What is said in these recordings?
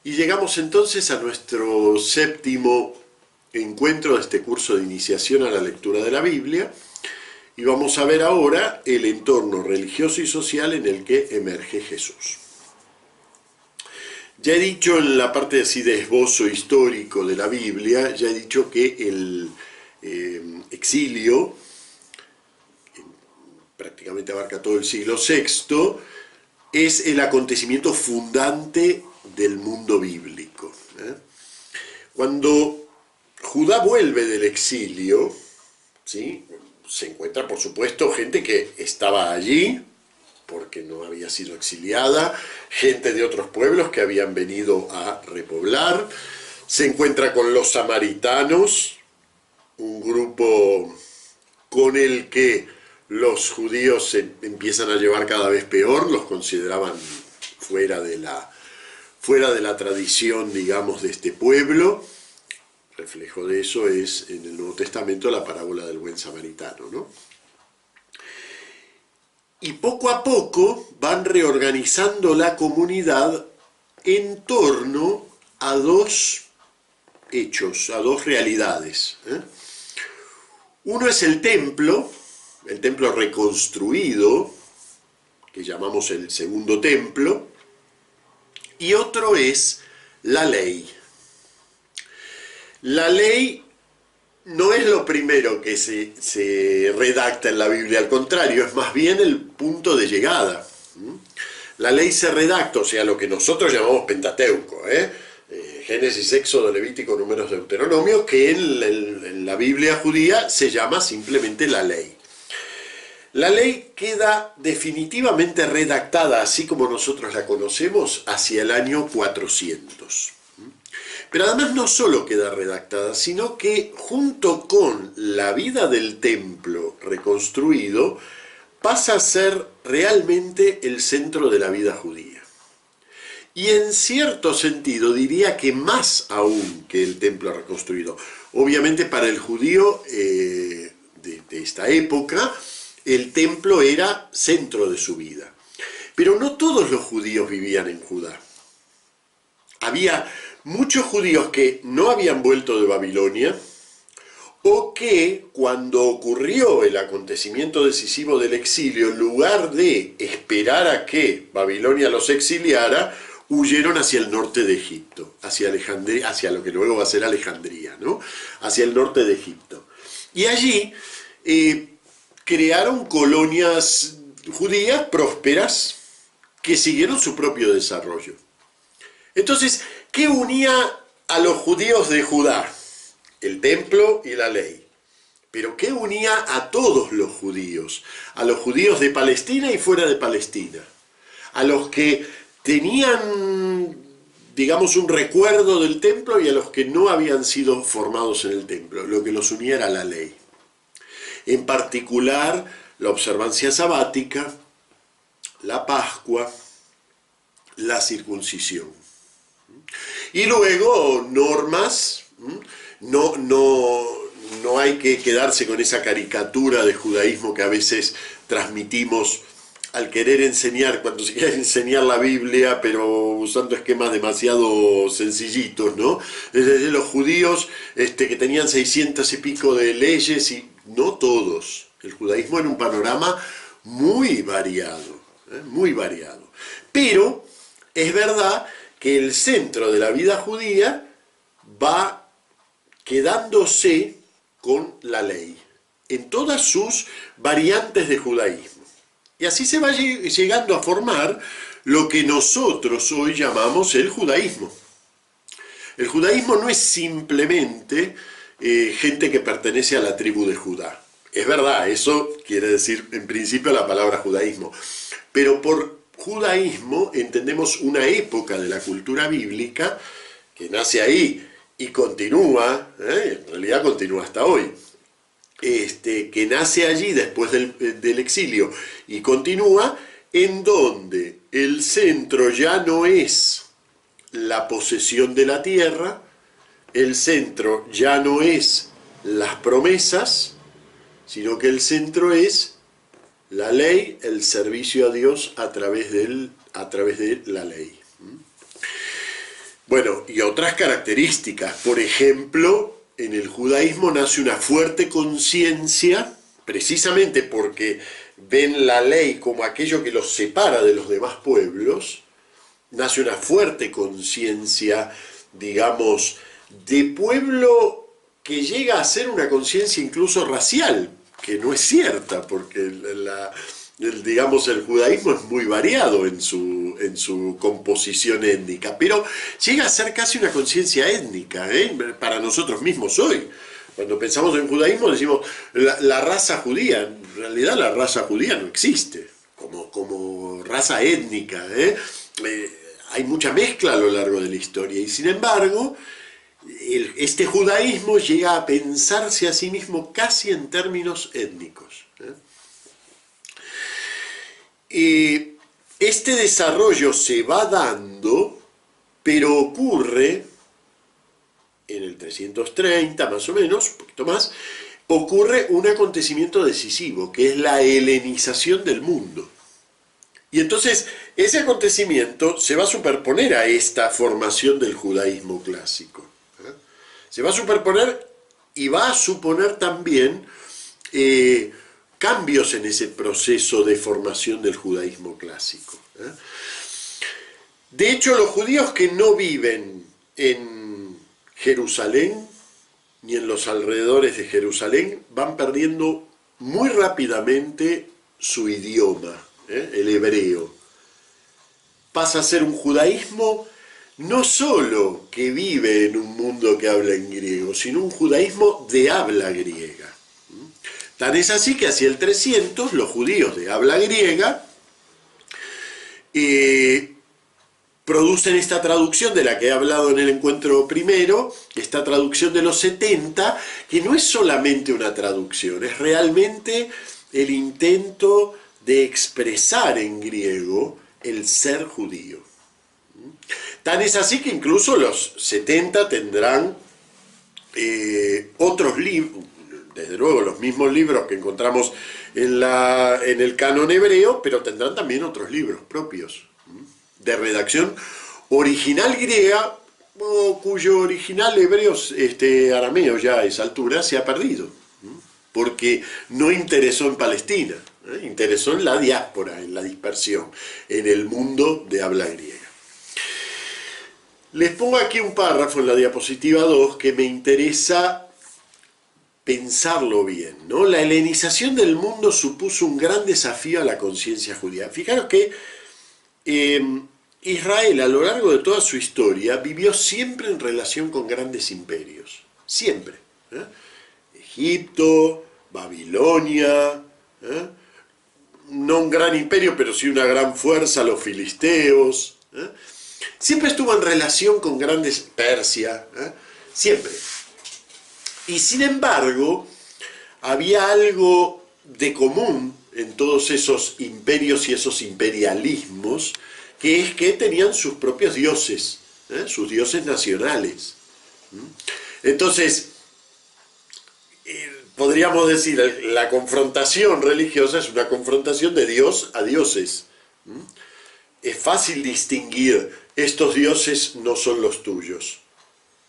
Y llegamos entonces a nuestro séptimo encuentro de este curso de iniciación a la lectura de la Biblia, y vamos a ver ahora el entorno religioso y social en el que emerge Jesús. Ya he dicho en la parte así de esbozo histórico de la Biblia, ya he dicho que el exilio, prácticamente abarca todo el siglo VI, es el acontecimiento fundante del mundo bíblico. Cuando Judá vuelve del exilio, ¿sí?, se encuentra, por supuesto, gente que estaba allí porque no había sido exiliada, gente de otros pueblos que habían venido a repoblar, se encuentra con los samaritanos, un grupo con el que los judíos se empiezan a llevar cada vez peor, los consideraban fuera de la tradición, digamos, de este pueblo. Reflejo de eso es en el Nuevo Testamento la parábola del buen samaritano, ¿no? Y poco a poco van reorganizando la comunidad en torno a dos hechos, a dos realidades. Uno es el templo reconstruido, que llamamos el segundo templo, y otro es la ley. La ley no es lo primero que se redacta en la Biblia, al contrario, es más bien el punto de llegada. La ley se redacta, o sea, lo que nosotros llamamos Pentateuco, Génesis, Éxodo, Levítico, Números, Deuteronomio, que en la Biblia judía se llama simplemente la ley. La ley queda definitivamente redactada, así como nosotros la conocemos, hacia el año 400. Pero además no solo queda redactada, sino que junto con la vida del templo reconstruido, pasa a ser realmente el centro de la vida judía. Y en cierto sentido diría que más aún que el templo reconstruido. Obviamente para el judío de esta época, el templo era centro de su vida. Pero no todos los judíos vivían en Judá. Había muchos judíos que no habían vuelto de Babilonia, o que cuando ocurrió el acontecimiento decisivo del exilio, en lugar de esperar a que Babilonia los exiliara, huyeron hacia el norte de Egipto, hacia Alejandría, hacia lo que luego va a ser Alejandría, ¿no?, hacia el norte de Egipto. Y allí crearon colonias judías prósperas que siguieron su propio desarrollo. Entonces, ¿qué unía a los judíos de Judá? El templo y la ley. Pero ¿qué unía a todos los judíos? A los judíos de Palestina y fuera de Palestina. A los que tenían, digamos, un recuerdo del templo y a los que no habían sido formados en el templo. Lo que los unía era la ley. En particular, la observancia sabática, la Pascua, la circuncisión. Y luego normas, no hay que quedarse con esa caricatura de judaísmo que a veces transmitimos al querer enseñar, cuando se quiere enseñar la Biblia, pero usando esquemas demasiado sencillitos, ¿no? Desde los judíos que tenían 600 y pico de leyes, y no todos. El judaísmo era un panorama muy variado, muy variado. Pero es verdad que el centro de la vida judía va quedándose con la ley, en todas sus variantes de judaísmo. Y así se va llegando a formar lo que nosotros hoy llamamos el judaísmo. El judaísmo no es simplemente gente que pertenece a la tribu de Judá. Es verdad, eso quiere decir en principio la palabra judaísmo. Pero por judaísmo entendemos una época de la cultura bíblica que nace ahí y continúa, en realidad continúa hasta hoy, que nace allí después del exilio y continúa, en donde el centro ya no es la posesión de la tierra, el centro ya no es las promesas, sino que el centro es la ley, el servicio a Dios a través de la ley. Bueno, y otras características. Por ejemplo, en el judaísmo nace una fuerte conciencia, precisamente porque ven la ley como aquello que los separa de los demás pueblos, nace una fuerte conciencia, digamos, de pueblo que llega a ser una conciencia incluso racial, que no es cierta, porque digamos, el judaísmo es muy variado en su composición étnica, pero llega a ser casi una conciencia étnica, para nosotros mismos hoy. Cuando pensamos en judaísmo decimos la raza judía. En realidad la raza judía no existe como raza étnica. Hay mucha mezcla a lo largo de la historia y sin embargo este judaísmo llega a pensarse a sí mismo casi en términos étnicos. Este desarrollo se va dando, pero ocurre en el 330 más o menos, un poquito más, ocurre un acontecimiento decisivo, que es la helenización del mundo. Y entonces ese acontecimiento se va a superponer a esta formación del judaísmo clásico. Se va a superponer y va a suponer también cambios en ese proceso de formación del judaísmo clásico. De hecho, los judíos que no viven en Jerusalén ni en los alrededores de Jerusalén van perdiendo muy rápidamente su idioma, el hebreo. Pasa a ser un judaísmo no solo que vive en un mundo que habla en griego, sino un judaísmo de habla griega. Tan es así que hacia el 300 los judíos de habla griega producen esta traducción de la que he hablado en el encuentro primero, esta traducción de los 70, que no es solamente una traducción, es realmente el intento de expresar en griego el ser judío. Tan es así que incluso los 70 tendrán otros libros, desde luego los mismos libros que encontramos en el canon hebreo, pero tendrán también otros libros propios, de redacción original griega, cuyo original hebreo, arameo ya a esa altura se ha perdido, porque no interesó en Palestina, interesó en la diáspora, en la dispersión, en el mundo de habla griega. Les pongo aquí un párrafo en la diapositiva 2 que me interesa pensarlo bien, ¿no? La helenización del mundo supuso un gran desafío a la conciencia judía. Fijaros que Israel a lo largo de toda su historia vivió siempre en relación con grandes imperios, siempre. Egipto, Babilonia, no un gran imperio, pero sí una gran fuerza, los filisteos. Siempre estuvo en relación con grandes Persia, siempre. Y sin embargo, había algo de común en todos esos imperios y esos imperialismos, que es que tenían sus propios dioses, sus dioses nacionales. Entonces, podríamos decir, la confrontación religiosa es una confrontación de Dios a dioses. Es fácil distinguir, estos dioses no son los tuyos.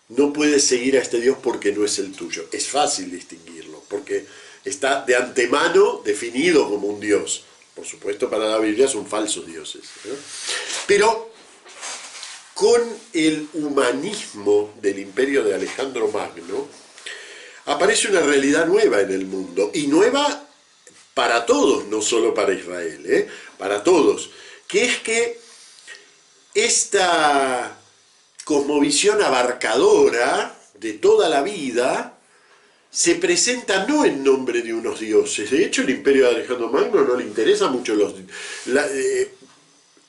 No puedes seguir a este Dios porque no es el tuyo. Es fácil distinguirlo, porque está de antemano definido como un Dios. Por supuesto, para la Biblia son falsos dioses, ¿no? Pero con el humanismo del imperio de Alejandro Magno, aparece una realidad nueva en el mundo, y nueva para todos, no solo para Israel, para todos, que es que esta cosmovisión abarcadora de toda la vida se presenta no en nombre de unos dioses. De hecho, el imperio de Alejandro Magno no le interesa mucho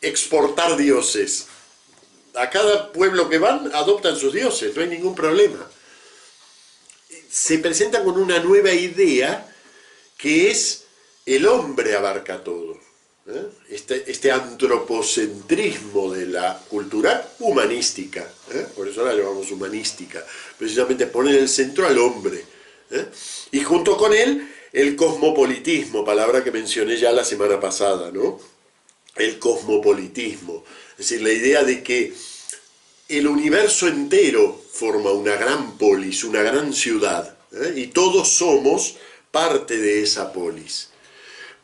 exportar dioses. A cada pueblo que van adoptan sus dioses, no hay ningún problema. Se presenta con una nueva idea que es el hombre abarca todo. Este antropocentrismo de la cultura humanística, por eso la llamamos humanística, precisamente pone en el centro al hombre, y junto con él el cosmopolitismo, palabra que mencioné ya la semana pasada, ¿no? El cosmopolitismo, es decir, la idea de que el universo entero forma una gran polis, una gran ciudad, y todos somos parte de esa polis.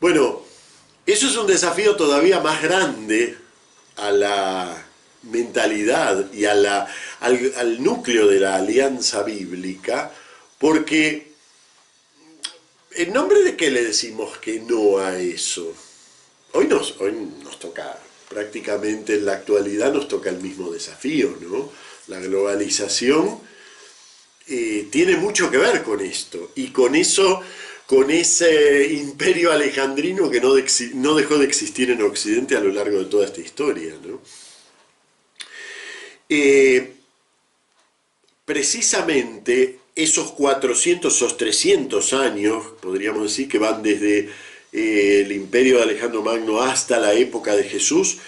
Bueno, eso es un desafío todavía más grande a la mentalidad y al núcleo de la alianza bíblica, porque ¿en nombre de qué le decimos que no a eso? Hoy nos toca, prácticamente en la actualidad nos toca el mismo desafío, ¿no? La globalización tiene mucho que ver con esto, y con eso, con ese imperio alejandrino que no dejó de existir en Occidente a lo largo de toda esta historia, ¿no? Precisamente esos 400, esos 300 años, podríamos decir, que van desde el imperio de Alejandro Magno hasta la época de Jesús,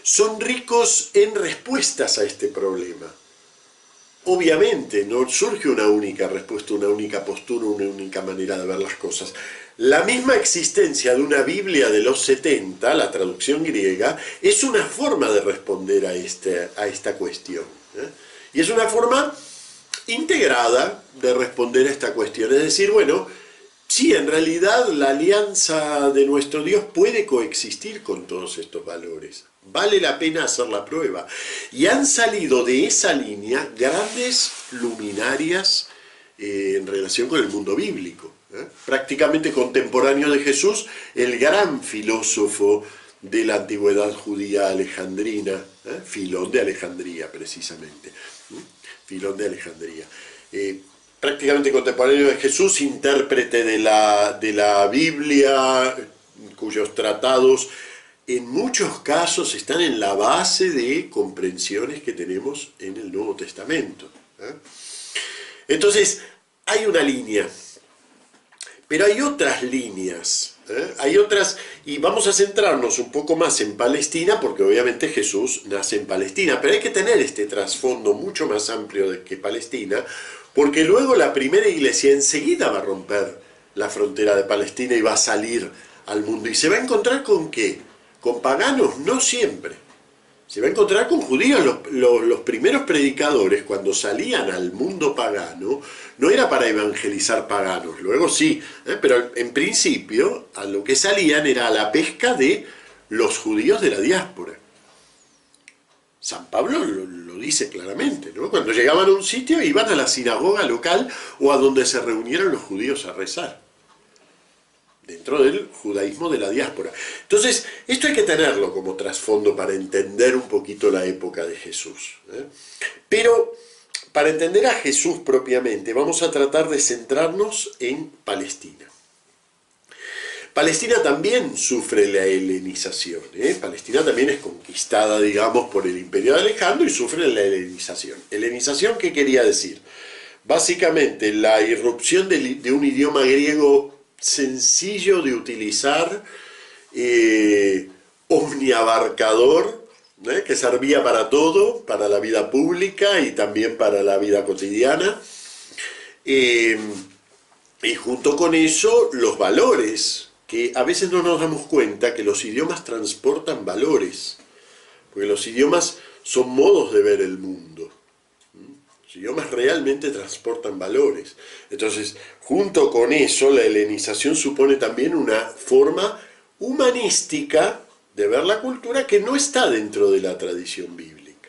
son ricos en respuestas a este problema. Obviamente no surge una única respuesta, una única postura, una única manera de ver las cosas. La misma existencia de una Biblia de los 70, la traducción griega, es una forma de responder a esta cuestión, ¿eh? Y es una forma integrada de responder a esta cuestión. Es decir, bueno, sí, en realidad la alianza de nuestro Dios puede coexistir con todos estos valores. Vale la pena hacer la prueba. Y han salido de esa línea grandes luminarias en relación con el mundo bíblico. Prácticamente contemporáneo de Jesús, el gran filósofo de la antigüedad judía alejandrina, Filón de Alejandría precisamente. Filón de Alejandría. Prácticamente contemporáneo de Jesús, intérprete de la Biblia, cuyos tratados en muchos casos están en la base de comprensiones que tenemos en el Nuevo Testamento. Entonces, hay una línea, pero hay otras líneas, hay otras, y vamos a centrarnos un poco más en Palestina, porque obviamente Jesús nace en Palestina, pero hay que tener este trasfondo mucho más amplio que Palestina, porque luego la primera iglesia enseguida va a romper la frontera de Palestina y va a salir al mundo. ¿Y se va a encontrar con qué? ¿Con paganos? No siempre. Se va a encontrar con judíos. Los primeros predicadores, cuando salían al mundo pagano, no era para evangelizar paganos, luego sí, pero en principio a lo que salían era a la pesca de los judíos de la diáspora. San Pablo lo dice claramente, ¿no? Cuando llegaban a un sitio iban a la sinagoga local o a donde se reunieran los judíos a rezar, dentro del judaísmo de la diáspora. Entonces, esto hay que tenerlo como trasfondo para entender un poquito la época de Jesús, ¿eh? Pero para entender a Jesús propiamente, vamos a tratar de centrarnos en Palestina. Palestina también sufre la helenización, ¿eh? Palestina también es conquistada, digamos, por el imperio de Alejandro y sufre la helenización. ¿Helenización qué quería decir? Básicamente la irrupción de un idioma griego sencillo de utilizar, omniabarcador, que servía para todo, para la vida pública y también para la vida cotidiana. Y junto con eso, los valores, que a veces no nos damos cuenta que los idiomas transportan valores, porque los idiomas son modos de ver el mundo. Los idiomas realmente transportan valores. Entonces, junto con eso, la helenización supone también una forma humanística de ver la cultura que no está dentro de la tradición bíblica.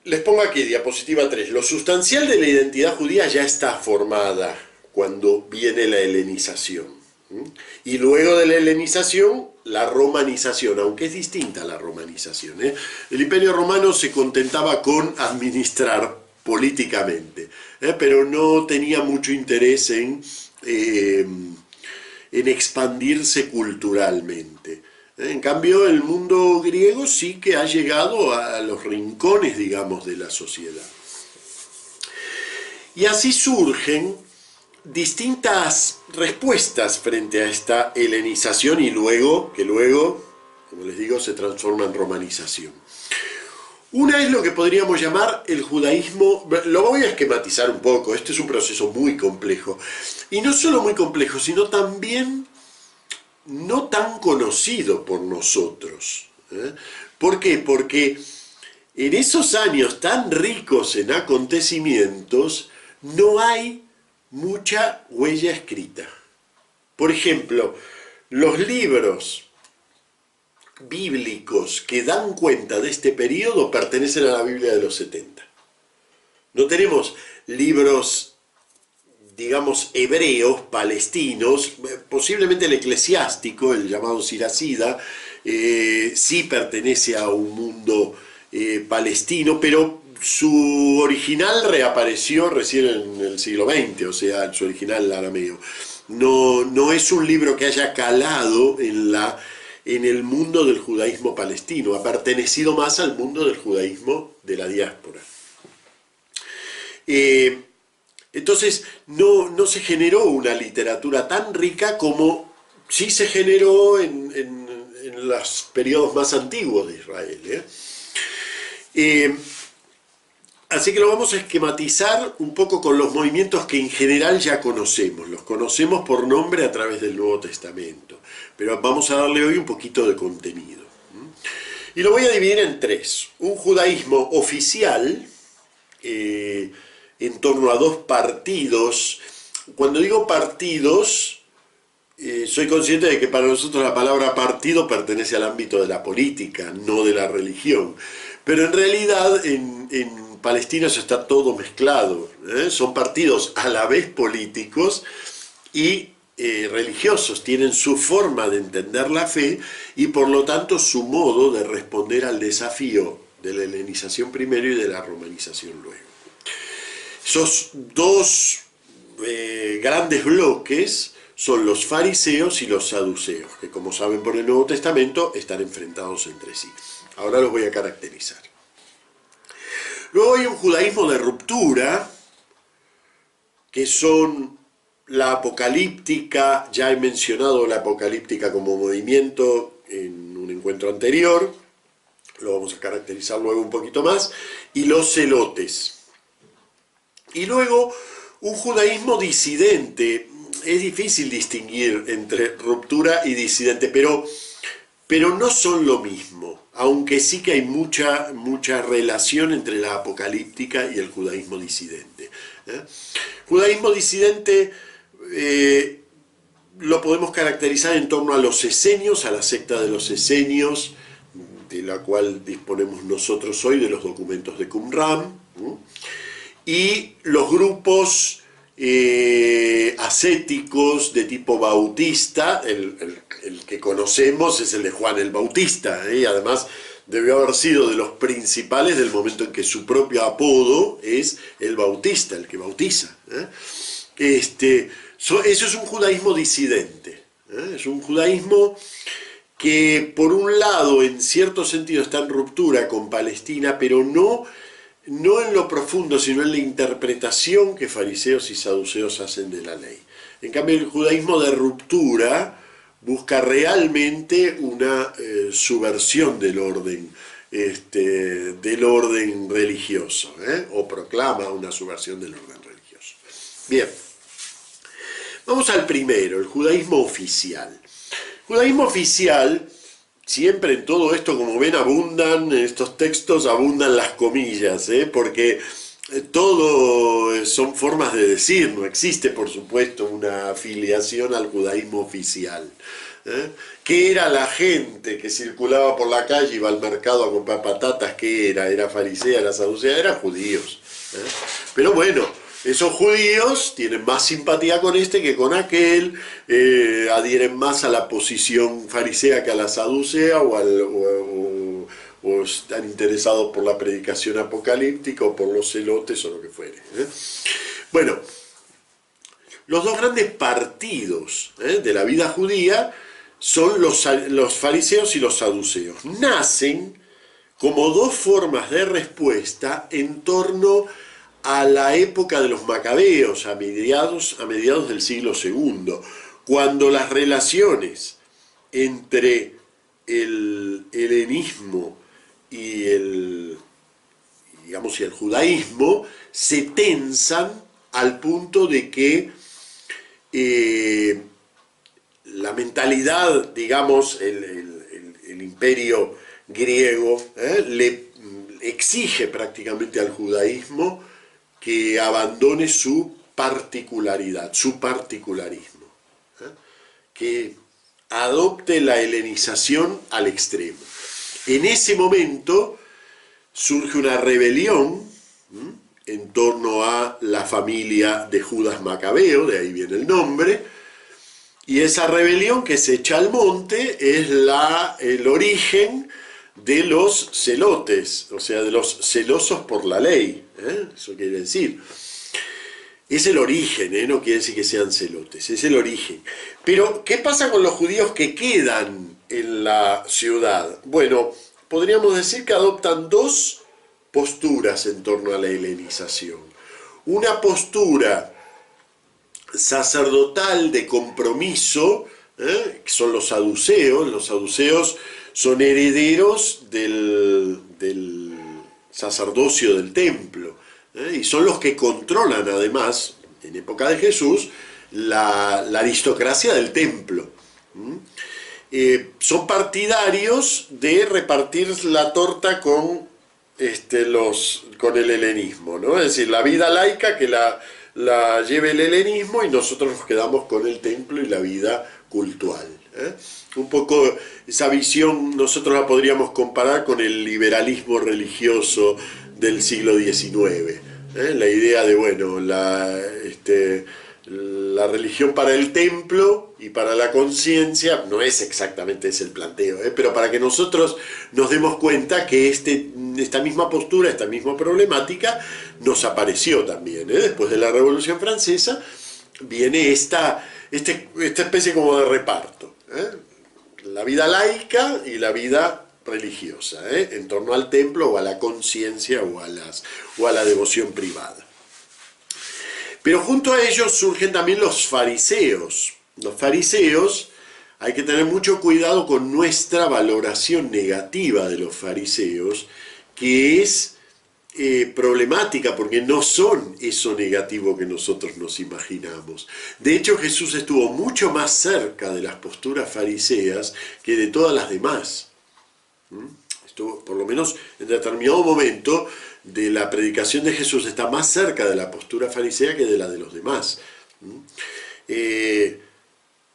Les pongo aquí, diapositiva 3. Lo sustancial de la identidad judía ya está formada cuando viene la helenización. Y luego de la helenización, la romanización, aunque es distinta a la romanización, ¿eh? El Imperio Romano se contentaba con administrar políticamente, pero no tenía mucho interés en expandirse culturalmente. En cambio, el mundo griego sí que ha llegado a los rincones, digamos, de la sociedad. Y así surgen distintas respuestas frente a esta helenización y que luego, como les digo, se transforma en romanización. Una es lo que podríamos llamar el judaísmo. Lo voy a esquematizar un poco, este es un proceso muy complejo. Y no solo muy complejo, sino también no tan conocido por nosotros, ¿Por qué? Porque en esos años tan ricos en acontecimientos no hay mucha huella escrita. Por ejemplo, los libros bíblicos que dan cuenta de este periodo pertenecen a la Biblia de los 70. No tenemos libros, digamos, hebreos, palestinos. Posiblemente el eclesiástico, el llamado Siracida, sí pertenece a un mundo palestino, pero su original reapareció recién en el siglo XX, o sea, su original arameo. No es un libro que haya calado en el mundo del judaísmo palestino, ha pertenecido más al mundo del judaísmo de la diáspora. Entonces no se generó una literatura tan rica como sí se generó en los periodos más antiguos de Israel. Así que lo vamos a esquematizar un poco con los movimientos que en general ya conocemos. Los conocemos por nombre a través del Nuevo Testamento, pero vamos a darle hoy un poquito de contenido. Y lo voy a dividir en tres. Un judaísmo oficial, en torno a dos partidos. Cuando digo partidos, soy consciente de que para nosotros la palabra partido pertenece al ámbito de la política, no de la religión. Pero en realidad en Palestina eso está todo mezclado. Son partidos a la vez políticos y religiosos. Tienen su forma de entender la fe y por lo tanto su modo de responder al desafío de la helenización primero y de la romanización luego. Esos dos grandes bloques son los fariseos y los saduceos, que como saben por el Nuevo Testamento están enfrentados entre sí. Ahora los voy a caracterizar. Luego hay un judaísmo de ruptura, que son la apocalíptica. Ya he mencionado la apocalíptica como movimiento en un encuentro anterior, lo vamos a caracterizar luego un poquito más, y los celotes. Y luego un judaísmo disidente. Es difícil distinguir entre ruptura y disidente, pero no son lo mismo, aunque sí que hay mucha relación entre la apocalíptica y el judaísmo disidente. Judaísmo disidente lo podemos caracterizar en torno a los esenios, a la secta de los esenios, de la cual disponemos nosotros hoy, de los documentos de Qumran, y los grupos ascéticos de tipo bautista. El que conocemos es el de Juan el Bautista, y además debió haber sido de los principales del momento en que su propio apodo es el Bautista, el que bautiza. Eso es un judaísmo disidente. Es un judaísmo que por un lado en cierto sentido está en ruptura con Palestina, pero no en lo profundo, sino en la interpretación que fariseos y saduceos hacen de la ley. En cambio, el judaísmo de ruptura busca realmente una subversión del orden religioso, o proclama una subversión del orden religioso. Bien, vamos al primero, el judaísmo oficial. Judaísmo oficial, siempre en todo esto, como ven, en estos textos abundan las comillas, porque todo son formas de decir, no existe por supuesto una afiliación al judaísmo oficial. ¿Qué era la gente que circulaba por la calle, iba al mercado a comprar patatas? ¿Qué era? ¿Era farisea, era saducea? Eran judíos. Pero bueno, esos judíos tienen más simpatía con este que con aquel, adhieren más a la posición farisea que a la saducea, o están interesados por la predicación apocalíptica o por los celotes o lo que fuere. Bueno, los dos grandes partidos de la vida judía son los fariseos y los saduceos. Nacen como dos formas de respuesta en torno a la época de los macabeos, a mediados del siglo II, cuando las relaciones entre el helenismo y el judaísmo se tensan al punto de que la mentalidad, digamos, el imperio griego, le exige prácticamente al judaísmo que abandone su particularidad, su particularismo, que adopte la helenización al extremo. En ese momento surge una rebelión en torno a la familia de Judas Macabeo, de ahí viene el nombre, y esa rebelión que se echa al monte es el origen de los celotes, o sea, de los celosos por la ley, eso quiere decir. Es el origen, no quiere decir que sean celotes, es el origen. Pero, ¿qué pasa con los judíos que quedan en la ciudad? Bueno, podríamos decir que adoptan dos posturas en torno a la helenización. Una postura sacerdotal de compromiso, que son los saduceos son herederos del sacerdocio del templo, y son los que controlan además, en época de Jesús, la aristocracia del templo. Son partidarios de repartir la torta con el helenismo, ¿no? Es decir, la vida laica que la lleve el helenismo y nosotros nos quedamos con el templo y la vida cultual. Un poco esa visión nosotros la podríamos comparar con el liberalismo religioso del siglo XIX. La idea de, bueno, la religión para el templo y para la conciencia, no es exactamente ese el planteo, pero para que nosotros nos demos cuenta que esta misma postura, esta misma problemática nos apareció también. Después de la Revolución Francesa viene esta especie como de reparto, la vida laica y la vida religiosa, en torno al templo o a la conciencia o a la devoción privada. Pero junto a ellos surgen también los fariseos. Los fariseos, hay que tener mucho cuidado con nuestra valoración negativa de los fariseos, que es problemática porque no son eso negativo que nosotros nos imaginamos. De hecho, Jesús estuvo mucho más cerca de las posturas fariseas que de todas las demás. Estuvo, por lo menos en determinado momento de la predicación de Jesús, está más cerca de la postura farisea que de la de los demás.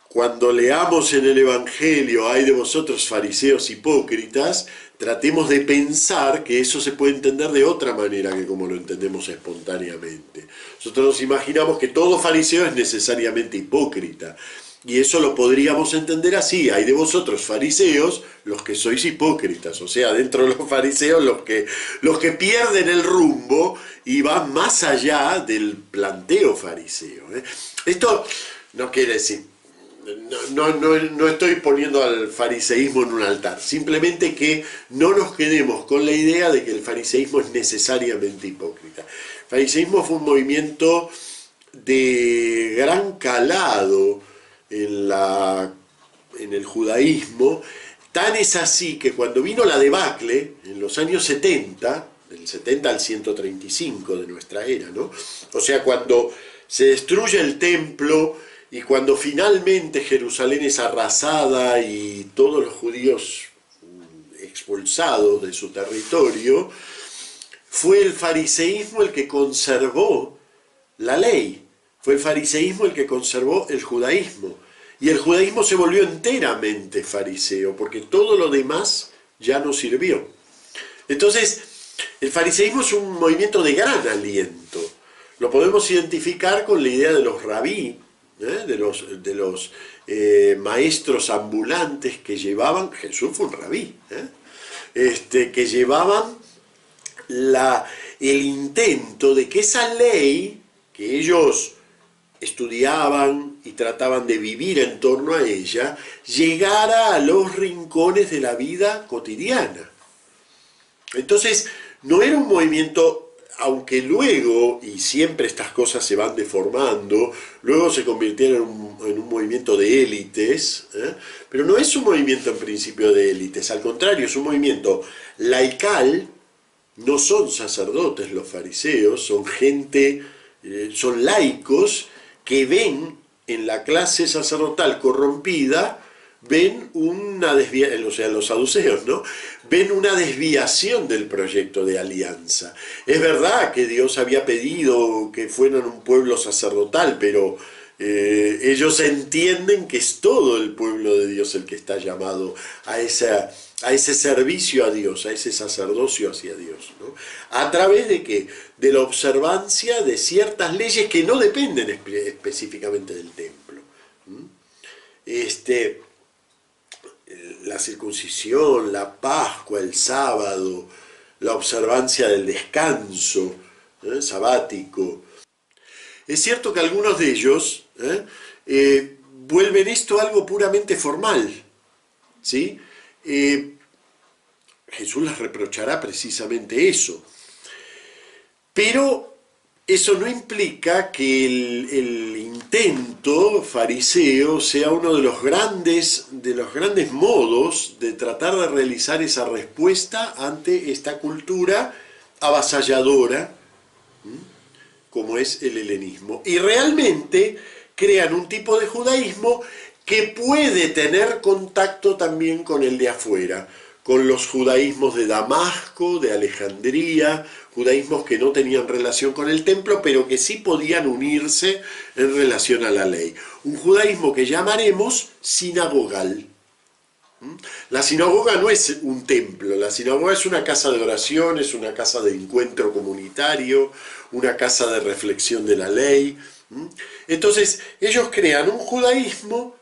Cuando leamos en el Evangelio, "Ay de vosotros fariseos hipócritas", tratemos de pensar que eso se puede entender de otra manera que como lo entendemos espontáneamente. Nosotros nos imaginamos que todo fariseo es necesariamente hipócrita, y eso lo podríamos entender así: "Ay de vosotros fariseos, los que sois hipócritas", o sea, dentro de los fariseos los que pierden el rumbo y van más allá del planteo fariseo. Esto no quiere decir, no estoy poniendo al fariseísmo en un altar, simplemente que no nos quedemos con la idea de que el fariseísmo es necesariamente hipócrita. El fariseísmo fue un movimiento de gran calado en el judaísmo. Tan es así que cuando vino la debacle, en los años 70, del 70 al 135 de nuestra era, ¿no? O sea, cuando se destruye el templo y cuando finalmente Jerusalén es arrasada y todos los judíos expulsados de su territorio, fue el fariseísmo el que conservó la ley, fue el fariseísmo el que conservó el judaísmo. Y el judaísmo se volvió enteramente fariseo, porque todo lo demás ya no sirvió. Entonces, el fariseísmo es un movimiento de gran aliento. Lo podemos identificar con la idea de los rabí, de los maestros ambulantes que llevaban, Jesús fue un rabí, que llevaban el intento de que esa ley que ellos estudiaban y trataban de vivir en torno a ella, llegara a los rincones de la vida cotidiana. Entonces, no era un movimiento, aunque luego, y siempre estas cosas se van deformando, luego se convirtieron en un movimiento de élites, pero no es un movimiento en principio de élites, al contrario, es un movimiento laical. No son sacerdotes los fariseos, son gente, son laicos que ven en la clase sacerdotal corrompida, ven una desviación, o sea, los saduceos, ¿no? Ven una desviación del proyecto de alianza. Es verdad que Dios había pedido que fueran un pueblo sacerdotal, pero ellos entienden que es todo el pueblo de Dios el que está llamado a ese servicio a Dios, a ese sacerdocio hacia Dios, ¿no? ¿A través de qué? De la observancia de ciertas leyes que no dependen específicamente del templo. La circuncisión, la Pascua, el sábado, la observancia del descanso sabático. Es cierto que algunos de ellos vuelven esto algo puramente formal, ¿sí? Jesús les reprochará precisamente eso. Pero eso no implica que el intento fariseo sea uno de los grandes modos de tratar de realizar esa respuesta ante esta cultura avasalladora, como es el helenismo. Y realmente crean un tipo de judaísmo que puede tener contacto también con el de afuera, con los judaísmos de Damasco, de Alejandría, judaísmos que no tenían relación con el templo, pero que sí podían unirse en relación a la ley. Un judaísmo que llamaremos sinagogal. La sinagoga no es un templo, la sinagoga es una casa de oración, es una casa de encuentro comunitario, una casa de reflexión de la ley. Entonces, ellos crean un judaísmo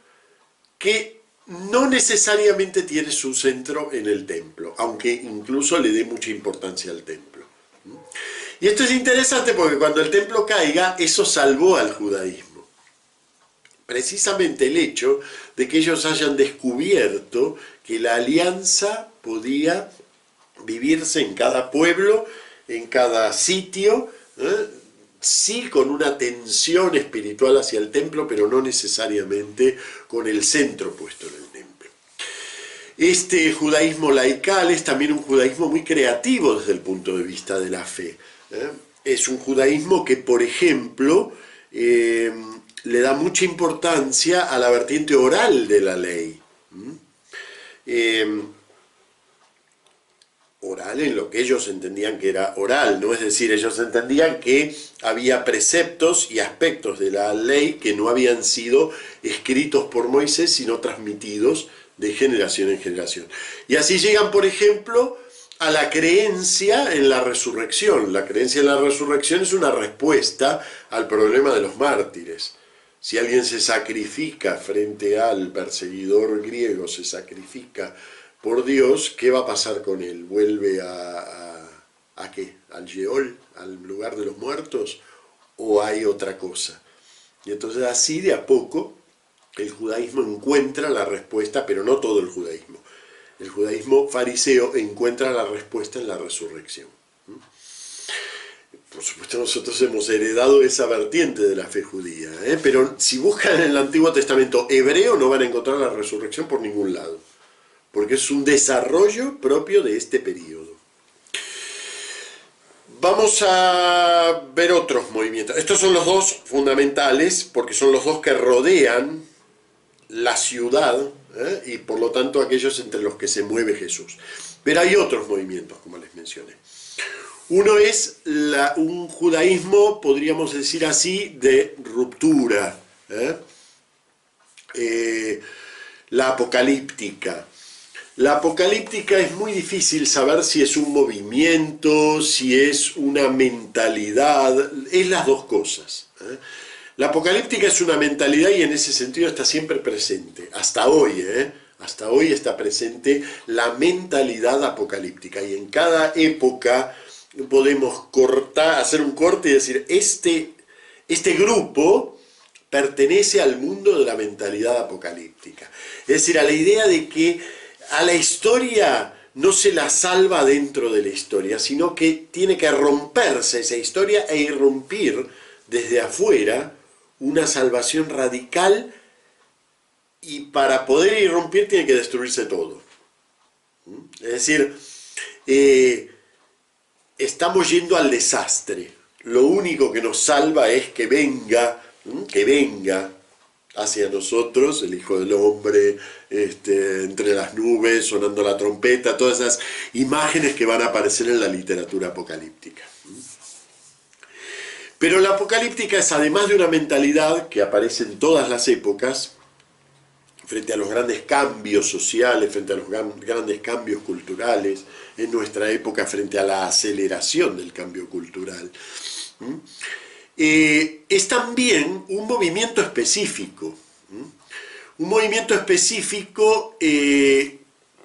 que no necesariamente tiene su centro en el templo, aunque incluso le dé mucha importancia al templo. Y esto es interesante porque cuando el templo caiga, eso salvó al judaísmo. Precisamente el hecho de que ellos hayan descubierto que la alianza podía vivirse en cada pueblo, en cada sitio, sí con una tensión espiritual hacia el templo, pero no necesariamente con el centro puesto en el templo. Este judaísmo laical es también un judaísmo muy creativo desde el punto de vista de la fe. Es un judaísmo que, por ejemplo, le da mucha importancia a la vertiente oral de la ley. Oral en lo que ellos entendían que era oral, ¿no? Es decir, ellos entendían que había preceptos y aspectos de la ley que no habían sido escritos por Moisés, sino transmitidos de generación en generación. Y así llegan, por ejemplo, a la creencia en la resurrección. La creencia en la resurrección es una respuesta al problema de los mártires. Si alguien se sacrifica frente al perseguidor griego, se sacrifica por Dios, ¿qué va a pasar con él? ¿Vuelve a qué? ¿Al Sheol? ¿Al lugar de los muertos? ¿O hay otra cosa? Y entonces así de a poco el judaísmo encuentra la respuesta, pero no todo el judaísmo. El judaísmo fariseo encuentra la respuesta en la resurrección. Por supuesto nosotros hemos heredado esa vertiente de la fe judía, pero si buscan en el Antiguo Testamento hebreo no van a encontrar la resurrección por ningún lado, porque es un desarrollo propio de este periodo. Vamos a ver otros movimientos. Estos son los dos fundamentales, porque son los dos que rodean la ciudad, y por lo tanto aquellos entre los que se mueve Jesús. Pero hay otros movimientos, como les mencioné. Uno es un judaísmo, podríamos decir así, de ruptura, la apocalíptica. La apocalíptica es muy difícil saber si es un movimiento, si es una mentalidad, es las dos cosas. La apocalíptica es una mentalidad y en ese sentido está siempre presente, hasta hoy, hasta hoy está presente la mentalidad apocalíptica y en cada época podemos hacer un corte y decir, este grupo pertenece al mundo de la mentalidad apocalíptica. Es decir, a la idea de que a la historia no se la salva dentro de la historia, sino que tiene que romperse esa historia e irrumpir desde afuera una salvación radical, y para poder irrumpir tiene que destruirse todo. Es decir, estamos yendo al desastre. Lo único que nos salva es que venga hacia nosotros, el Hijo del Hombre, entre las nubes, sonando la trompeta, todas esas imágenes que van a aparecer en la literatura apocalíptica. Pero la apocalíptica es, además de una mentalidad que aparece en todas las épocas, frente a los grandes cambios sociales, frente a los grandes cambios culturales, en nuestra época frente a la aceleración del cambio cultural, es también un movimiento específico,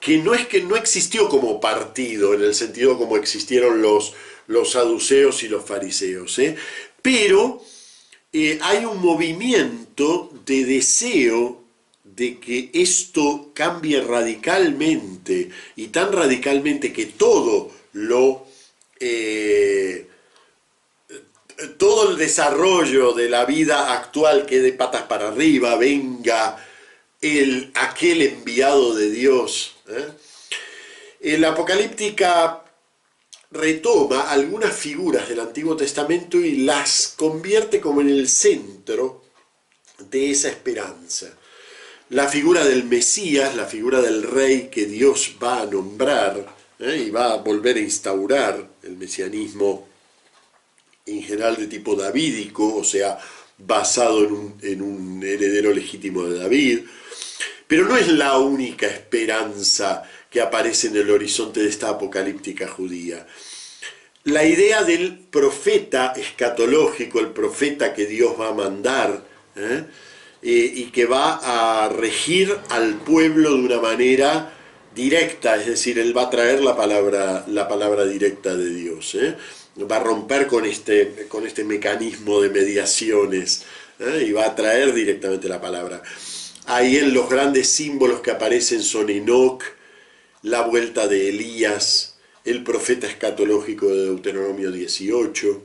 que no existió como partido, en el sentido como existieron los saduceos y los fariseos, pero hay un movimiento de deseo de que esto cambie radicalmente, y tan radicalmente que todo el desarrollo de la vida actual quede patas para arriba, venga aquel enviado de Dios. La apocalíptica retoma algunas figuras del Antiguo Testamento y las convierte como en el centro de esa esperanza. La figura del Mesías, la figura del rey que Dios va a nombrar, y va a volver a instaurar el mesianismo en general de tipo davídico, o sea, basado en un heredero legítimo de David, pero no es la única esperanza que aparece en el horizonte de esta apocalíptica judía. La idea del profeta escatológico, el profeta que Dios va a mandar, y que va a regir al pueblo de una manera directa, es decir, él va a traer la palabra directa de Dios, va a romper con este mecanismo de mediaciones, y va a traer directamente la palabra. Ahí en los grandes símbolos que aparecen son Enoc, la vuelta de Elías, el profeta escatológico de Deuteronomio 18.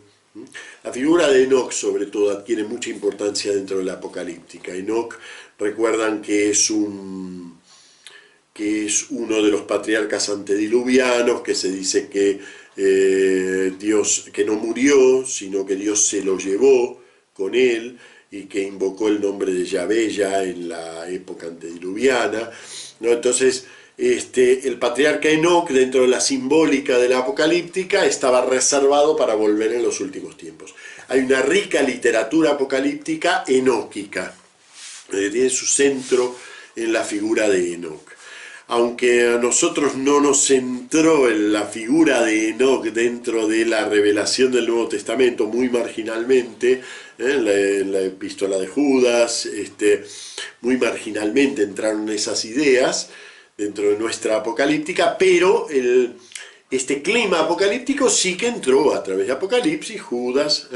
La figura de Enoc, sobre todo, adquiere mucha importancia dentro de la apocalíptica. Enoc, recuerdan que es uno de los patriarcas antediluvianos, que se dice que Dios, que no murió, sino que Dios se lo llevó con él, y que invocó el nombre de Yahvé ya en la época antediluviana, ¿no? Entonces, el patriarca Enoc, dentro de la simbólica de la apocalíptica, estaba reservado para volver en los últimos tiempos. Hay una rica literatura apocalíptica enóquica, tiene su centro en la figura de Enoc. Aunque a nosotros no nos centró en la figura de Enoc dentro de la revelación del Nuevo Testamento, muy marginalmente, en la epístola de Judas, muy marginalmente entraron esas ideas dentro de nuestra apocalíptica, pero este clima apocalíptico sí que entró a través de Apocalipsis, Judas,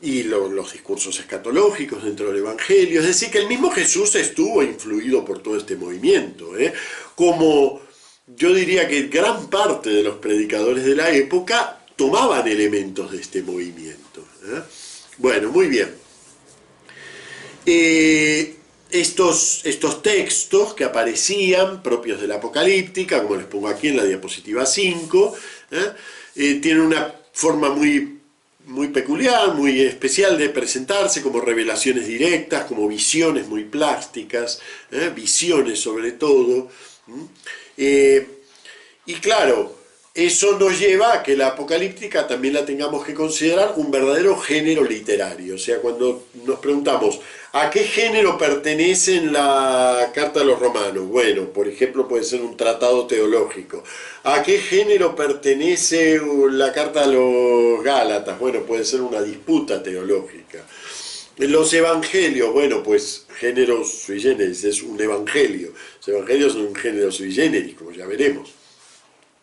y los discursos escatológicos dentro del Evangelio. Es decir, que el mismo Jesús estuvo influido por todo este movimiento, como yo diría que gran parte de los predicadores de la época tomaban elementos de este movimiento. Bueno, muy bien. Estos textos que aparecían, propios de la apocalíptica, como les pongo aquí en la diapositiva 5, tienen una forma muy peculiar, muy especial de presentarse, como revelaciones directas, como visiones muy plásticas, visiones sobre todo. Y claro, eso nos lleva a que la apocalíptica también la tengamos que considerar un verdadero género literario. O sea, cuando nos preguntamos ¿a qué género pertenece en la Carta de los Romanos? Bueno, por ejemplo, puede ser un tratado teológico. ¿A qué género pertenece la Carta de los Gálatas? Bueno, puede ser una disputa teológica. En los evangelios, bueno, pues género sui generis, es un evangelio. Los evangelios son un género sui generis, como ya veremos.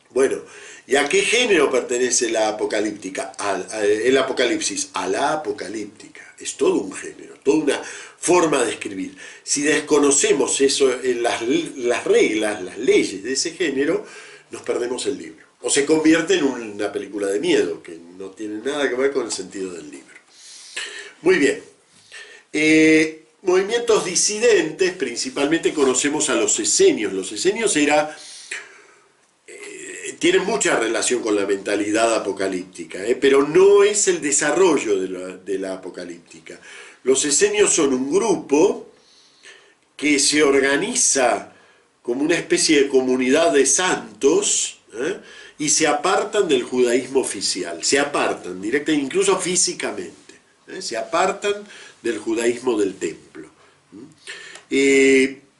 Bueno, ¿y a qué género pertenece la apocalíptica? El Apocalipsis, a la apocalíptica. Es todo un género, toda una forma de escribir. Si desconocemos eso, las reglas, las leyes de ese género, nos perdemos el libro. O se convierte en una película de miedo, que no tiene nada que ver con el sentido del libro. Muy bien. Movimientos disidentes, principalmente conocemos a los esenios. Los esenios tienen mucha relación con la mentalidad apocalíptica, pero no es el desarrollo de la apocalíptica. Los esenios son un grupo que se organiza como una especie de comunidad de santos, y se apartan del judaísmo oficial, se apartan directamente, incluso físicamente, se apartan del judaísmo del templo.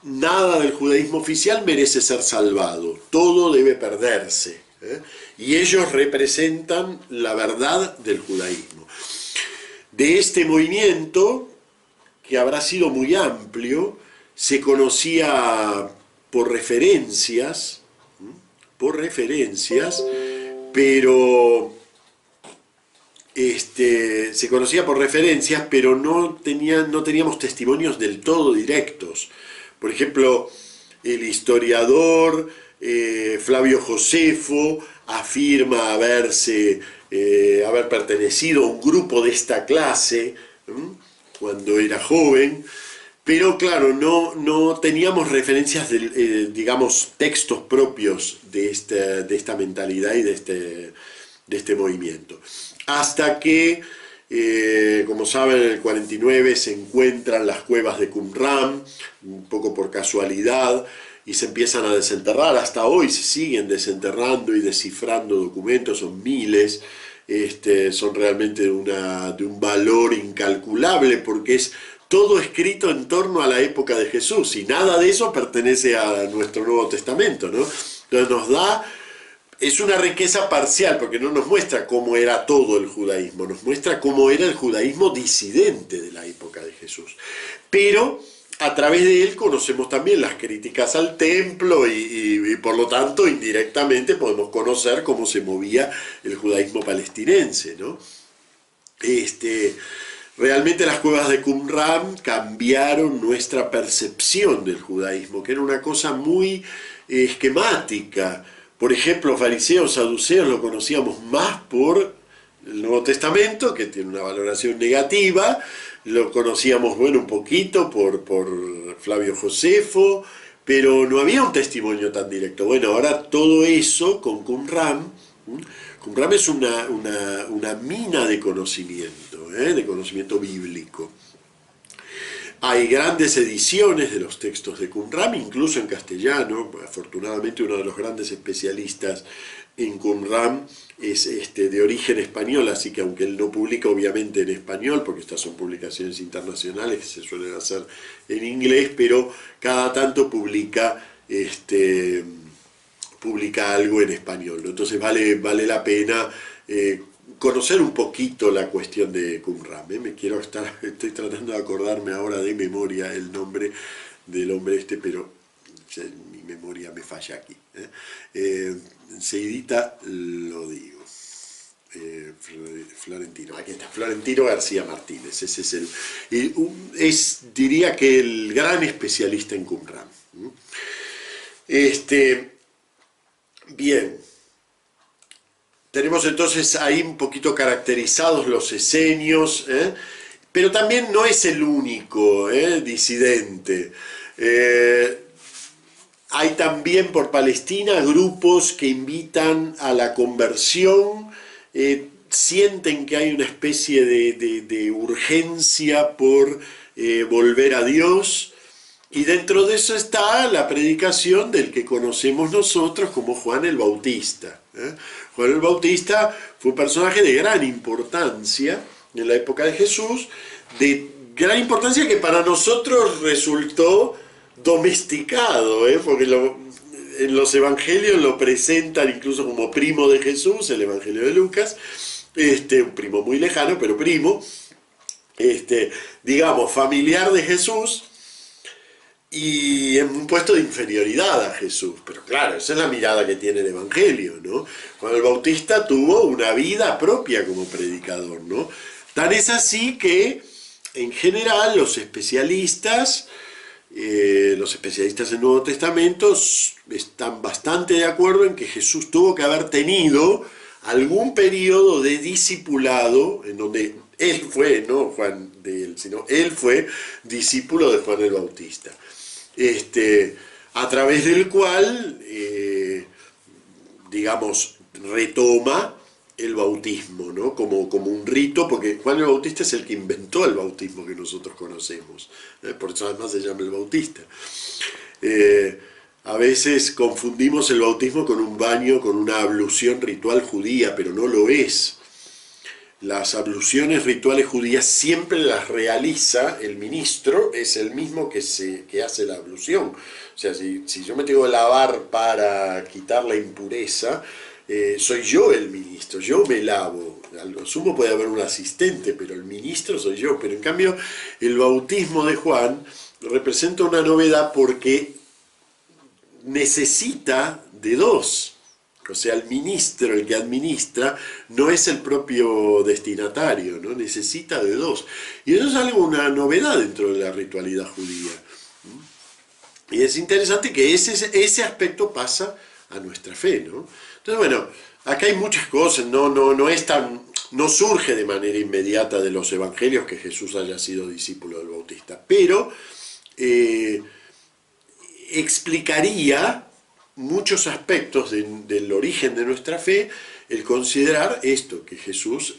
Nada del judaísmo oficial merece ser salvado, todo debe perderse, y ellos representan la verdad del judaísmo. De este movimiento, que habrá sido muy amplio, se conocía por referencias, pero se conocía por referencias, pero no teníamos testimonios del todo directos. Por ejemplo, el historiador Flavio Josefo afirma haber pertenecido a un grupo de esta clase cuando era joven, pero claro, no teníamos referencias, digamos, textos propios de esta mentalidad y de este movimiento. Hasta que, como saben, en el 49 se encuentran las cuevas de Qumran, un poco por casualidad, y se empiezan a desenterrar. Hasta hoy se siguen desenterrando y descifrando documentos, son miles. Son realmente de un valor incalculable, porque es todo escrito en torno a la época de Jesús, y nada de eso pertenece a nuestro Nuevo Testamento, ¿no? Entonces es una riqueza parcial, porque no nos muestra cómo era todo el judaísmo, nos muestra cómo era el judaísmo disidente de la época de Jesús. Pero a través de él conocemos también las críticas al templo y por lo tanto indirectamente podemos conocer cómo se movía el judaísmo palestinense, ¿no? Realmente las cuevas de Qumran cambiaron nuestra percepción del judaísmo, que era una cosa muy esquemática. Por ejemplo, fariseos, saduceos lo conocíamos más por el Nuevo Testamento, que tiene una valoración negativa. Lo conocíamos, bueno, un poquito por Flavio Josefo, pero no había un testimonio tan directo. Bueno, ahora todo eso con Qumran. Qumran es una mina de conocimiento bíblico. Hay grandes ediciones de los textos de Qumran, incluso en castellano. Afortunadamente uno de los grandes especialistas en Qumran es de origen español, así que aunque él no publica obviamente en español, porque estas son publicaciones internacionales que se suelen hacer en inglés, pero cada tanto publica algo en español, ¿no? Entonces vale la pena conocer un poquito la cuestión de Qumran. Estoy tratando de acordarme ahora de memoria el nombre del hombre pero mi memoria me falla aquí. Enseguidita lo digo. Florentino, aquí está, Florentino García Martínez. Ese es diría que el gran especialista en Qumran. Bien, tenemos entonces ahí un poquito caracterizados los esenios, pero también no es el único disidente. Hay también por Palestina grupos que invitan a la conversión, sienten que hay una especie de urgencia por volver a Dios. Y dentro de eso está la predicación del que conocemos nosotros como Juan el Bautista. Juan el Bautista fue un personaje de gran importancia en la época de Jesús, de gran importancia que para nosotros resultó domesticado, porque en los evangelios lo presentan incluso como primo de Jesús, el evangelio de Lucas, un primo muy lejano, pero primo, digamos, familiar de Jesús, y en un puesto de inferioridad a Jesús. Pero claro, esa es la mirada que tiene el Evangelio, ¿no? Juan el Bautista tuvo una vida propia como predicador, ¿no? Tan es así que, en general, los especialistas del Nuevo Testamento están bastante de acuerdo en que Jesús tuvo que haber tenido algún periodo de discipulado en donde él fue, no Juan de él, sino él fue discípulo de Juan el Bautista. A través del cual, digamos, retoma el bautismo bautismo, ¿no? Como un rito, porque Juan el Bautista es el que inventó el bautismo que nosotros conocemos, por eso además se llama el Bautista. A veces confundimos el bautismo con un baño, con una ablución ritual judía, pero no lo es. Las abluciones rituales judías siempre las realiza el ministro, es el mismo que hace la ablución. O sea, si yo me tengo que lavar para quitar la impureza, soy yo el ministro, yo me lavo. A lo sumo puede haber un asistente, pero el ministro soy yo. Pero en cambio, el bautismo de Juan representa una novedad porque necesita de dos. O sea, el ministro, el que administra, no es el propio destinatario, ¿no? Necesita de dos. Y eso es una novedad dentro de la ritualidad judía. Y es interesante que ese aspecto pasa a nuestra fe, ¿no? Entonces, bueno, acá hay muchas cosas, no surge de manera inmediata de los evangelios que Jesús haya sido discípulo del Bautista, pero explicaría muchos aspectos del origen de nuestra fe el considerar esto, que Jesús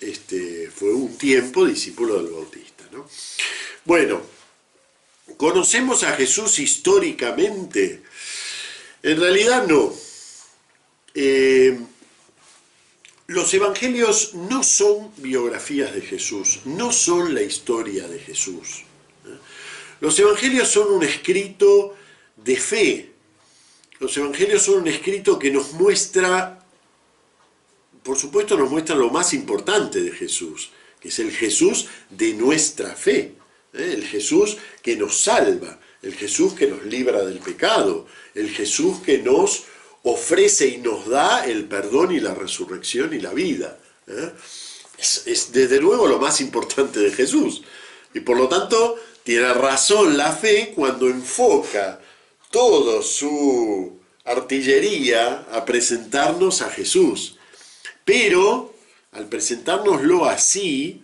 fue un tiempo discípulo del Bautista, ¿no? Bueno, ¿conocemos a Jesús históricamente? En realidad no. Los evangelios no son biografías de Jesús, no son la historia de Jesús. Los evangelios son un escrito de fe. Los evangelios son un escrito que nos muestra, por supuesto nos muestra lo más importante de Jesús, que es el Jesús de nuestra fe, el Jesús que nos salva, el Jesús que nos libra del pecado, el Jesús que nos ofrece y nos da el perdón y la resurrección y la vida. Es desde luego lo más importante de Jesús. Y por lo tanto tiene razón la fe cuando enfoca toda su artillería a presentarnos a Jesús. Pero al presentárnoslo así,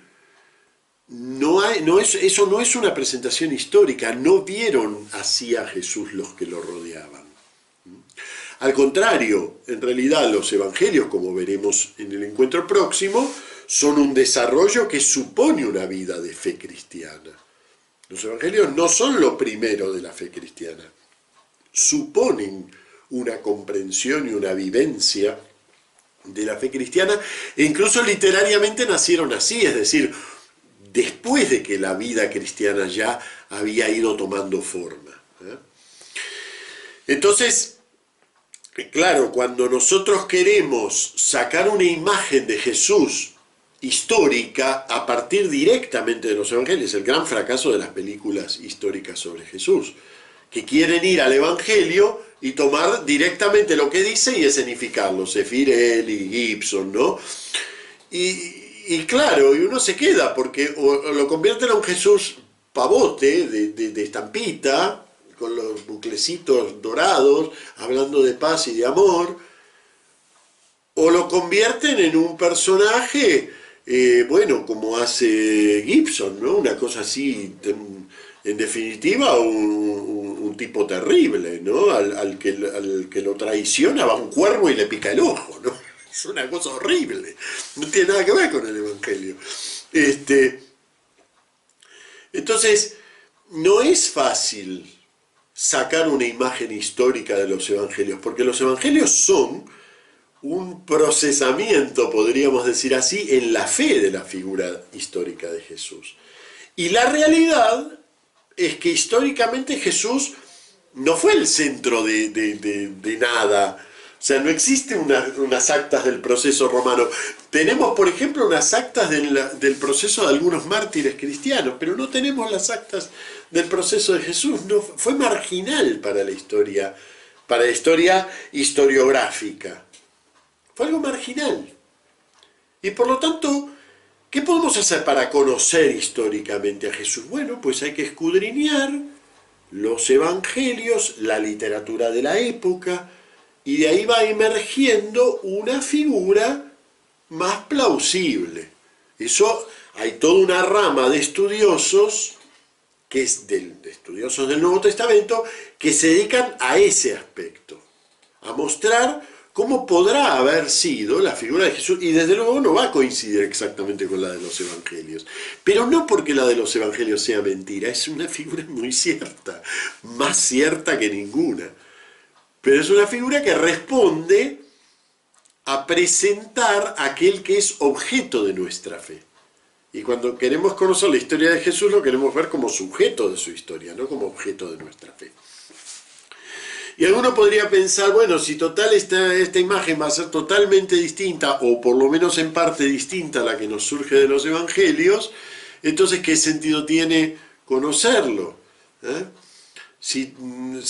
eso no es una presentación histórica, no vieron así a Jesús los que lo rodeaban. Al contrario, en realidad los evangelios, como veremos en el encuentro próximo, son un desarrollo que supone una vida de fe cristiana. Los evangelios no son lo primero de la fe cristiana, suponen una comprensión y una vivencia de la fe cristiana, e incluso literariamente nacieron así, es decir, después de que la vida cristiana ya había ido tomando forma. Entonces, claro, cuando nosotros queremos sacar una imagen de Jesús histórica a partir directamente de los evangelios, el gran fracaso de las películas históricas sobre Jesús, que quieren ir al evangelio y tomar directamente lo que dice y escenificarlo, Sefirelli, Gibson, ¿no? Y claro, y uno se queda, porque o lo convierten a un Jesús pavote, de estampita, con los buclecitos dorados, hablando de paz y de amor, o lo convierten en un personaje, bueno, como hace Gibson, ¿no? Una cosa así, en definitiva, un tipo terrible, ¿no? Al que lo traiciona va un cuervo y le pica el ojo, ¿no? Es una cosa horrible, no tiene nada que ver con el evangelio. Entonces, no es fácil sacar una imagen histórica de los evangelios, porque los evangelios son un procesamiento, podríamos decir así, en la fe de la figura histórica de Jesús. Y la realidad es que históricamente Jesús no fue el centro de nada. O sea, no existen unas actas del proceso romano. Tenemos, por ejemplo, unas actas del proceso de algunos mártires cristianos, pero no tenemos las actas del proceso de Jesús. No, fue marginal para la historia historiográfica. Fue algo marginal. Y por lo tanto, ¿qué podemos hacer para conocer históricamente a Jesús? Bueno, pues hay que escudriñar los evangelios, la literatura de la época, y de ahí va emergiendo una figura más plausible. Eso hay toda una rama de estudiosos, que es de estudiosos del Nuevo Testamento, que se dedican a ese aspecto, a mostrar ¿cómo podrá haber sido la figura de Jesús? Y desde luego no va a coincidir exactamente con la de los evangelios. Pero no porque la de los evangelios sea mentira, es una figura muy cierta, más cierta que ninguna. Pero es una figura que responde a presentar a aquel que es objeto de nuestra fe. Y cuando queremos conocer la historia de Jesús, lo queremos ver como sujeto de su historia, no como objeto de nuestra fe. Y alguno podría pensar, bueno, si total esta imagen va a ser totalmente distinta, o por lo menos en parte distinta a la que nos surge de los evangelios, entonces ¿qué sentido tiene conocerlo? Si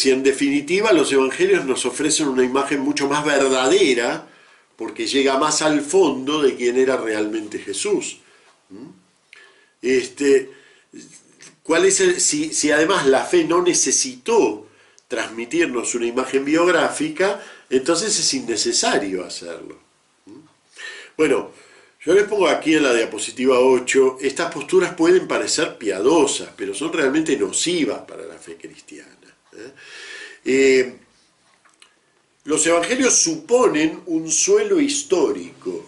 en definitiva los evangelios nos ofrecen una imagen mucho más verdadera, porque llega más al fondo de quién era realmente Jesús. ¿Cuál es si además la fe no necesitó transmitirnos una imagen biográfica, entonces es innecesario hacerlo. Bueno, yo les pongo aquí en la diapositiva 8, estas posturas pueden parecer piadosas, pero son realmente nocivas para la fe cristiana. Los evangelios suponen un suelo histórico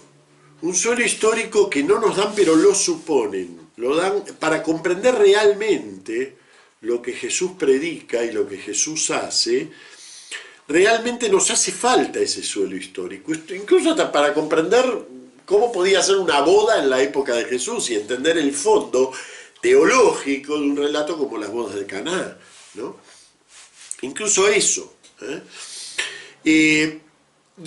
que no nos dan, pero lo suponen, lo dan para comprender realmente lo que Jesús predica y lo que Jesús hace. Realmente nos hace falta ese suelo histórico, incluso hasta para comprender cómo podía ser una boda en la época de Jesús y entender el fondo teológico de un relato como las bodas de Caná, ¿no? Incluso eso. Y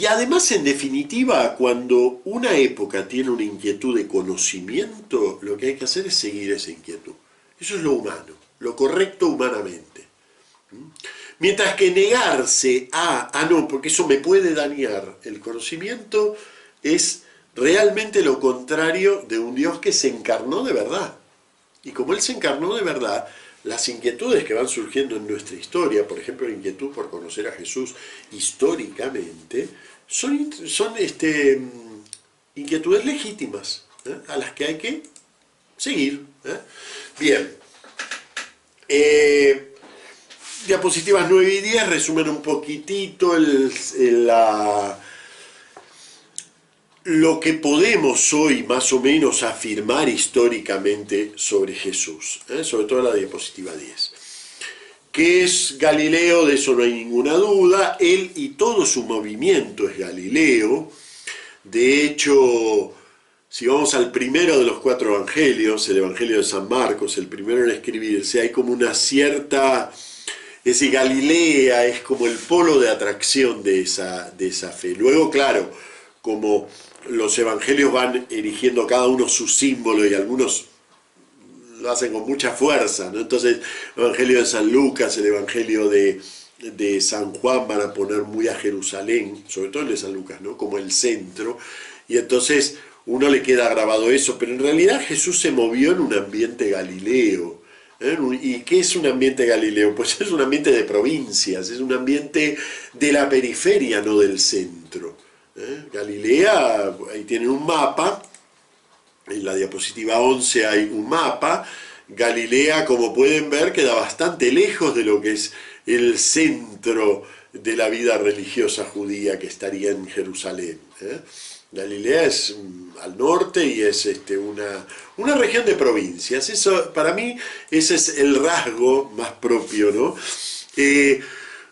además, en definitiva, cuando una época tiene una inquietud de conocimiento, lo que hay que hacer es seguir esa inquietud. Eso es lo humano, lo correcto humanamente. Mientras que negarse no, porque eso me puede dañar el conocimiento, es realmente lo contrario de un Dios que se encarnó de verdad. Y como Él se encarnó de verdad, las inquietudes que van surgiendo en nuestra historia, por ejemplo, la inquietud por conocer a Jesús históricamente, son inquietudes legítimas, a las que hay que seguir. Bien. Diapositivas 9 y 10 resumen un poquitito lo que podemos hoy más o menos afirmar históricamente sobre Jesús, sobre todo la diapositiva 10. Que es Galileo, de eso no hay ninguna duda, él y todo su movimiento es Galileo. De hecho, si vamos al primero de los 4 evangelios, el Evangelio de San Marcos, el primero en escribirse, hay como una cierta... Es decir, Galilea es como el polo de atracción de esa fe. Luego, claro, como los evangelios van erigiendo cada uno su símbolo y algunos lo hacen con mucha fuerza, ¿no? Entonces, el Evangelio de San Lucas, el Evangelio de San Juan van a poner muy a Jerusalén, sobre todo el de San Lucas, ¿no? Como el centro, y entonces uno le queda grabado eso, pero en realidad Jesús se movió en un ambiente galileo. ¿Y qué es un ambiente galileo? Pues es un ambiente de provincias, es un ambiente de la periferia, no del centro. Galilea, ahí tienen un mapa, en la diapositiva 11 hay un mapa. Galilea, como pueden ver, queda bastante lejos de lo que es el centro de la vida religiosa judía, que estaría en Jerusalén. Galilea es al norte y es una región de provincias. Eso, para mí, ese es el rasgo más propio, ¿no?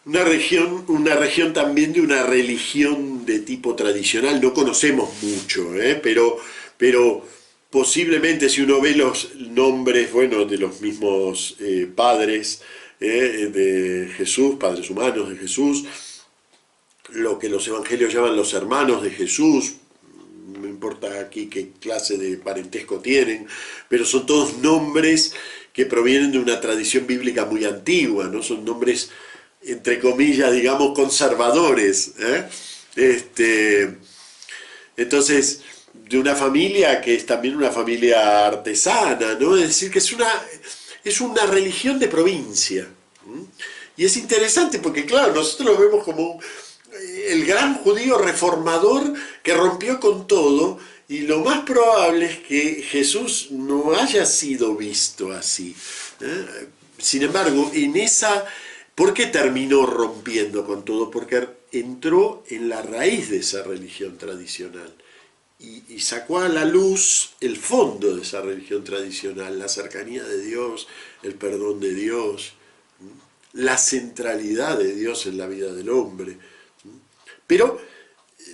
Una región también de una religión de tipo tradicional. No conocemos mucho, pero posiblemente si uno ve los nombres, bueno, de los mismos padres de Jesús, padres humanos de Jesús, lo que los evangelios llaman los hermanos de Jesús, no importa aquí qué clase de parentesco tienen, pero son todos nombres que provienen de una tradición bíblica muy antigua, ¿no? Son nombres, entre comillas, digamos, conservadores. Entonces, de una familia que es también una familia artesana, ¿no? Es decir, que es una religión de provincia. Y es interesante porque, claro, nosotros lo vemos como el gran judío reformador que rompió con todo, y lo más probable es que Jesús no haya sido visto así. Sin embargo, ¿por qué terminó rompiendo con todo? Porque entró en la raíz de esa religión tradicional y sacó a la luz el fondo de esa religión tradicional, la cercanía de Dios, el perdón de Dios, la centralidad de Dios en la vida del hombre. Pero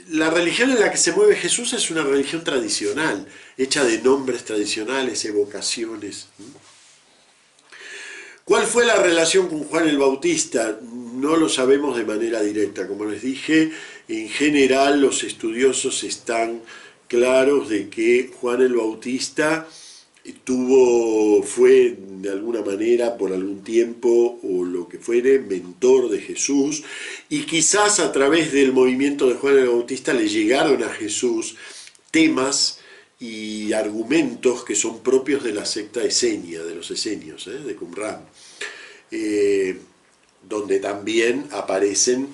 la religión en la que se mueve Jesús es una religión tradicional, hecha de nombres tradicionales, evocaciones. ¿Cuál fue la relación con Juan el Bautista? No lo sabemos de manera directa. Como les dije, en general los estudiosos están claros de que Juan el Bautista fue de alguna manera, por algún tiempo o lo que fuere, mentor de Jesús, y quizás a través del movimiento de Juan el Bautista le llegaron a Jesús temas y argumentos que son propios de la secta esenia, de los esenios, de Qumran, donde también aparecen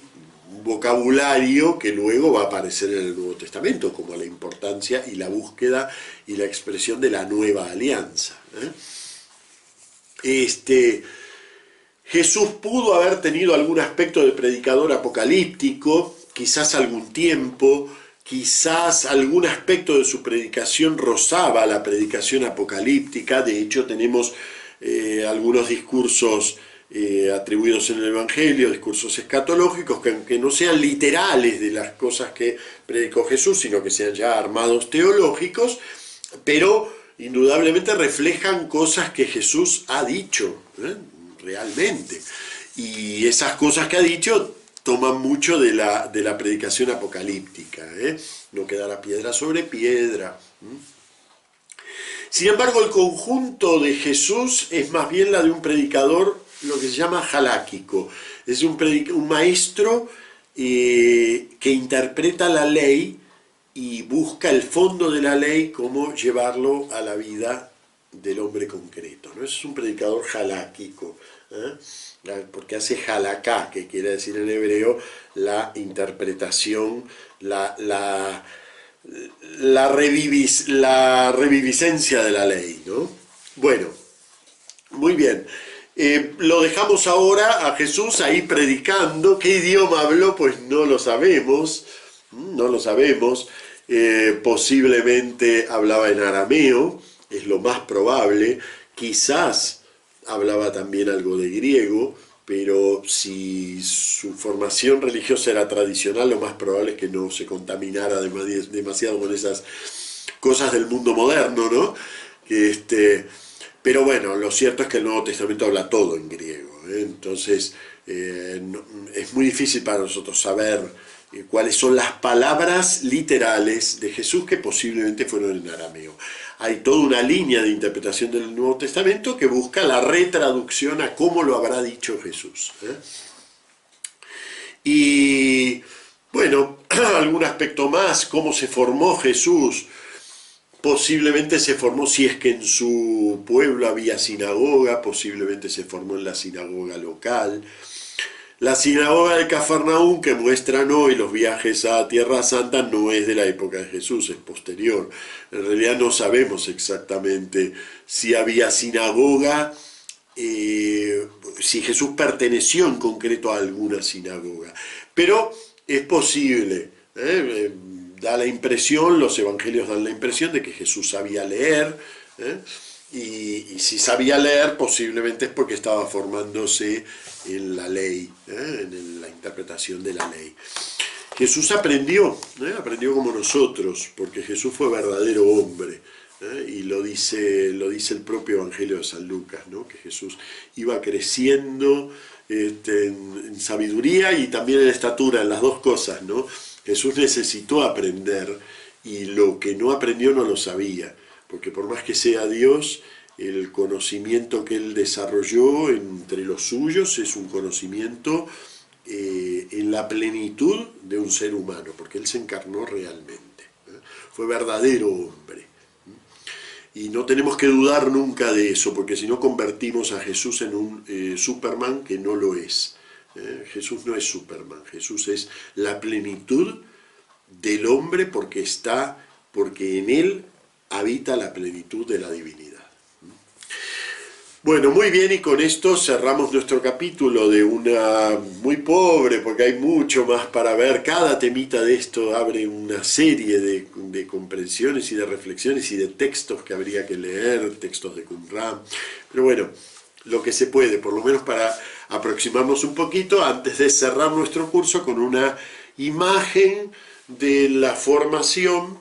un vocabulario que luego va a aparecer en el Nuevo Testamento, como la importancia y la búsqueda y la expresión de la nueva alianza. Jesús pudo haber tenido algún aspecto de predicador apocalíptico, quizás algún tiempo, quizás algún aspecto de su predicación rozaba la predicación apocalíptica. De hecho, tenemos algunos discursos atribuidos en el Evangelio, discursos escatológicos, que aunque no sean literales de las cosas que predicó Jesús, sino que sean ya armados teológicos, pero indudablemente reflejan cosas que Jesús ha dicho, realmente. Y esas cosas que ha dicho toman mucho de la predicación apocalíptica, no quedará piedra sobre piedra. Sin embargo, el conjunto de Jesús es más bien la de un predicador, lo que se llama jaláquico. Es un maestro que interpreta la ley y busca el fondo de la ley, cómo llevarlo a la vida del hombre concreto, ¿no? Es un predicador jaláquico, porque hace jalaká, que quiere decir en hebreo la interpretación, la reviviscencia de la ley, ¿no? Bueno, muy bien. Lo dejamos ahora a Jesús ahí predicando. ¿Qué idioma habló? Pues no lo sabemos, no lo sabemos. Posiblemente hablaba en arameo, es lo más probable. Quizás hablaba también algo de griego, pero si su formación religiosa era tradicional, lo más probable es que no se contaminara demasiado con esas cosas del mundo moderno, ¿no? Pero bueno, lo cierto es que el Nuevo Testamento habla todo en griego, entonces es muy difícil para nosotros saber cuáles son las palabras literales de Jesús, que posiblemente fueron en arameo. Hay toda una línea de interpretación del Nuevo Testamento que busca la retraducción a cómo lo habrá dicho Jesús. Y bueno, algún aspecto más, cómo se formó Jesús. Posiblemente se formó, si es que en su pueblo había sinagoga, posiblemente se formó en la sinagoga local. La sinagoga de Cafarnaúm, que muestran hoy los viajes a Tierra Santa, no es de la época de Jesús, es posterior. En realidad no sabemos exactamente si había sinagoga, si Jesús perteneció en concreto a alguna sinagoga. Pero es posible, da la impresión, los evangelios dan la impresión de que Jesús sabía leer, y si sabía leer, posiblemente es porque estaba formándose en la ley, en la interpretación de la ley. Jesús aprendió como nosotros, porque Jesús fue verdadero hombre, y lo dice el propio Evangelio de San Lucas, ¿no? Que Jesús iba creciendo en sabiduría y también en estatura, en las dos cosas, ¿no? Jesús necesitó aprender, y lo que no aprendió no lo sabía, porque por más que sea Dios, el conocimiento que él desarrolló entre los suyos es un conocimiento en la plenitud de un ser humano, porque él se encarnó realmente, fue verdadero hombre. Y no tenemos que dudar nunca de eso, porque si no convertimos a Jesús en un Superman que no lo es. Jesús no es Superman, Jesús es la plenitud del hombre, porque en él habita la plenitud de la divinidad. Bueno, muy bien, y con esto cerramos nuestro capítulo de una muy pobre, porque hay mucho más para ver. Cada temita de esto abre una serie de comprensiones y de reflexiones y de textos que habría que leer, textos de Qumran. Pero bueno, lo que se puede, por lo menos para aproximarnos un poquito, antes de cerrar nuestro curso con una imagen de la formación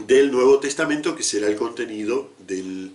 del Nuevo Testamento, que será el contenido del